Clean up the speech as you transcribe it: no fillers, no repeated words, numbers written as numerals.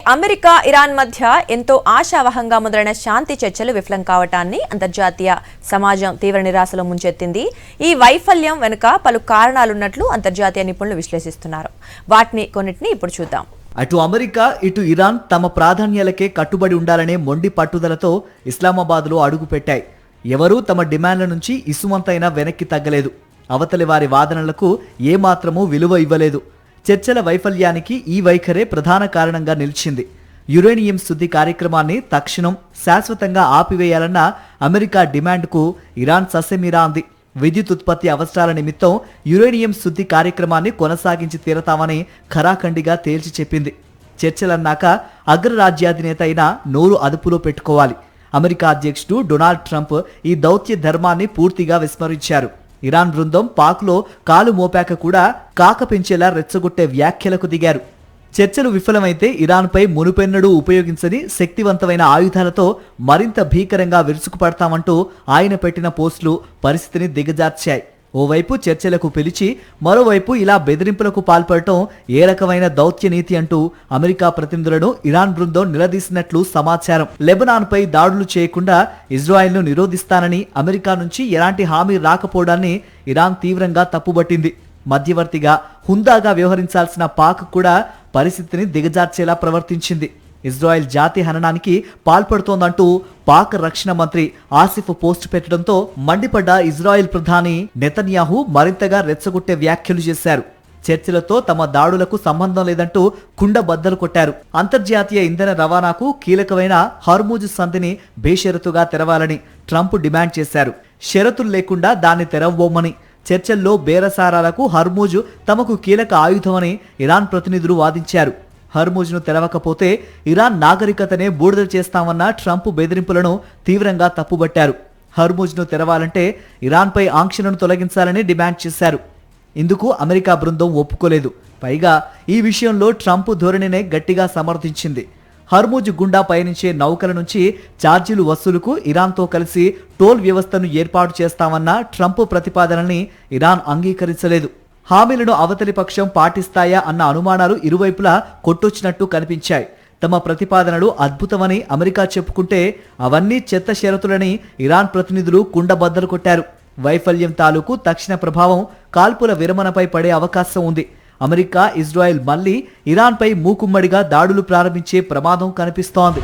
America Iran మధ్య ఎంతో ఆశావహంగా మొదలైన శాంతి చర్చలు విఫలం కావటాన్ని అంతర్జాతీయ సమాజం తీవ్ర నిరాశలో ముంచెత్తింది. ఈ వైఫల్యం వెనుక పలు కారణాలున్నట్లు అంతర్జాతీయ నిపుణులు విశ్లేషిస్తున్నారు. వాటిని కొన్నిటిని ఇప్పుడు చూద్దాం. అటు అమెరికా ఇటు ఇరాన్ తమ ప్రాధాన్యాలకే కట్టుబడి ఉండాలనే మొండి పట్టుదలతో ఇస్లామాబాద్లో అడుగుపెట్టాయి. ఎవరూ తమ డిమాండ్ల నుంచి ఇసుమంతైనా వెనక్కి తగ్గలేదు. అవతలి వారి వాదనలకు ఏమాత్రమూ విలువ ఇవ్వలేదు. చర్చల వైఫల్యానికి ఈ వైఖరే ప్రధాన కారణంగా నిలిచింది. యురేనియం శుద్ధి కార్యక్రమాన్ని తక్షణం శాశ్వతంగా ఆపివేయాలన్న అమెరికా డిమాండ్కు ఇరాన్ ససేమిరా అంది. విద్యుత్ ఉత్పత్తి అవసరాల నిమిత్తం యురేనియం శుద్ధి కార్యక్రమాన్ని కొనసాగించి తీరతామని ఖరాఖండిగా తేల్చి చెప్పింది. చర్చలన్నాక అగ్రరాజ్యాధినేత అయిన నోరు అదుపులో పెట్టుకోవాలి. అమెరికా అధ్యక్షుడు డొనాల్డ్ ట్రంప్ ఈ దౌత్య ధర్మాన్ని పూర్తిగా విస్మరించారు. ఇరాన్ బృందం పాక్లో కాలు మోపాక కూడా కాక పెంచేలా రెచ్చగొట్టే వ్యాఖ్యలకు దిగారు. చర్చలు విఫలమైతే ఇరాన్పై మునుపెన్నడూ ఉపయోగించని శక్తివంతమైన ఆయుధాలతో మరింత భీకరంగా విరుచుకుపడతామంటూ ఆయన పెట్టిన పోస్టులు పరిస్థితిని దిగజార్చాయి. ఓవైపు చర్చలకు పిలిచి మరోవైపు ఇలా బెదిరింపులకు పాల్పడటం ఏ రకమైన దౌత్య నీతి అంటూ అమెరికా ప్రతినిధులను ఇరాన్ బృందం నిలదీసినట్లు సమాచారం. లెబనాన్పై దాడులు చేయకుండా ఇజ్రాయెల్ను నిరోధిస్తానని అమెరికా నుంచి ఎలాంటి హామీ రాకపోవడాన్ని ఇరాన్ తీవ్రంగా తప్పుబట్టింది. మధ్యవర్తిగా హుందాగా వ్యవహరించాల్సిన పాక్ కూడా పరిస్థితిని దిగజార్చేలా ప్రవర్తించింది. ఇజ్రాయెల్ జాతి హననానికి పాల్పడుతోందంటూ పాక్ రక్షణ మంత్రి ఆసిఫ్ పోస్ట్ పెట్టడంతో మండిపడ్డ ఇజ్రాయెల్ ప్రధాని నెతన్యాహు మరింతగా రెచ్చగొట్టే వ్యాఖ్యలు చేశారు. చర్చలతో తమ దాడులకు సంబంధం లేదంటూ కుండబద్దలు కొట్టారు. అంతర్జాతీయ ఇంధన రవాణాకు కీలకమైన హర్మూజ్ సంధిని బేషరతుగా తెరవాలని ట్రంప్ డిమాండ్ చేశారు. షరతులు లేకుండా దాన్ని తెరవబోమని, చర్చల్లో బేరసారాలకు హర్మూజ్ తమకు కీలక ఆయుధమని ఇరాన్ ప్రతినిధులు వాదించారు. హర్మూజ్ను తెరవకపోతే ఇరాన్ నాగరికతనే బూడిద చేస్తామన్న ట్రంప్ బెదిరింపులను తీవ్రంగా తప్పుబట్టారు. హర్మూజ్ను తెరవాలంటే ఇరాన్పై ఆంక్షలను తొలగించాలని డిమాండ్ చేశారు. ఇందుకు అమెరికా బృందం ఒప్పుకోలేదు. పైగా ఈ విషయంలో ట్రంప్ ధోరణినే గట్టిగా సమర్థించింది. హర్మూజ్ గుండా పయనించే నౌకల నుంచి ఛార్జీలు వసూలుకు ఇరాన్తో కలిసి టోల్ వ్యవస్థను ఏర్పాటు చేస్తామన్న ట్రంప్ ప్రతిపాదనని ఇరాన్ అంగీకరించలేదు. హామీలను అవతలి పక్షం పాటిస్తాయా అన్న అనుమానాలు ఇరువైపులా కొట్టొచ్చినట్టు కనిపించాయి. తమ ప్రతిపాదనలు అద్భుతమని అమెరికా చెప్పుకుంటే అవన్నీ చెత్త షరతులని ఇరాన్ ప్రతినిధులు కుండబద్దలు కొట్టారు. వైఫల్యం తాలూకు తక్షణ ప్రభావం కాల్పుల విరమణపై పడే అవకాశం ఉంది. అమెరికా, ఇజ్రాయెల్ మళ్లీ ఇరాన్పై మూకుమ్మడిగా దాడులు ప్రారంభించే ప్రమాదం కనిపిస్తోంది.